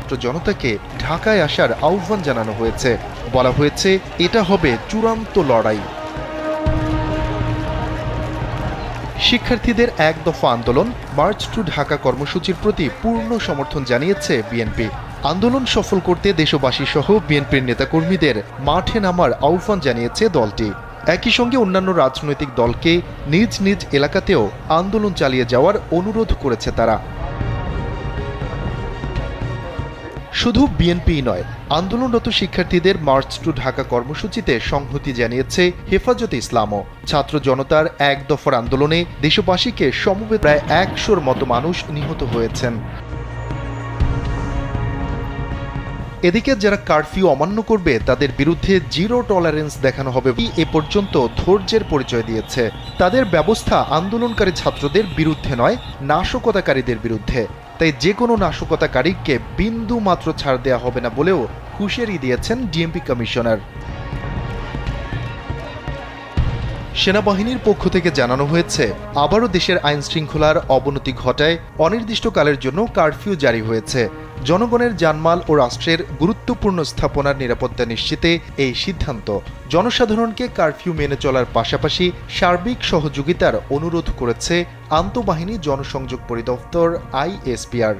ছাত্র জনতাকে ঢাকায় আসার আহ্বান জানানো হয়েছে। বলা হয়েছে এটা হবে চূড়ান্ত লড়াই। শিক্ষার্থীদের এক দফা আন্দোলন মার্চ টু ঢাকা কর্মসূচির প্রতি পূর্ণ সমর্থন জানিয়েছে বিএনপি। আন্দোলন সফল করতে দেশবাসী সহ বিএনপির নেতাকর্মীদের মাঠে নামার আহ্বান জানিয়েছে দলটি। একই সঙ্গে অন্যান্য রাজনৈতিক দলকে নিজ নিজ এলাকাতেও আন্দোলন চালিয়ে যাওয়ার অনুরোধ করেছে তারা। শুধু বিএনপিই নয়, আন্দোলনরত শিক্ষার্থীদের মার্চ টু ঢাকা কর্মসূচিতে সংহতি জানিয়েছে হেফাজতে ইসলামও। ছাত্র জনতার এক দফার আন্দোলনে দেশবাসীকে সমবেত প্রায় ১০০-র মতো মানুষ নিহত হয়েছেন। এদিকে যারা কারফিউ অমান্য করবে তাদের বিরুদ্ধে জিরো টলারেন্স দেখানো হবে এ পর্যন্ত ধৈর্যের পরিচয় দিয়েছে। তাদের ব্যবস্থা আন্দোলনকারী ছাত্রদের বিরুদ্ধে নয়, নাশকতাকারীদের বিরুদ্ধে। তাই যে কোনো নাশকতাকারীকে বিন্দু মাত্র ছাড় দেওয়া হবে না বলেও হুঁশিয়ারি দিয়েছেন ডিএমপি কমিশনার। সেনাবাহিনীর পক্ষ থেকে জানানো হয়েছে, আবারও দেশের আইন শৃঙ্খলার অবনতি ঘটায় অনির্দিষ্টকালের জন্য কারফিউ জারি হয়েছে। জনগণের জানমাল ও রাষ্ট্রের গুরুত্বপূর্ণ স্থাপনার নিরাপত্তা নিশ্চিতে এই সিদ্ধান্ত। জনসাধারণকে কারফিউ মেনে চলার পাশাপাশি সার্বিক সহযোগিতার অনুরোধ করেছে আন্তঃবাহিনী জনসংযোগ পরিদপ্তর ISPR।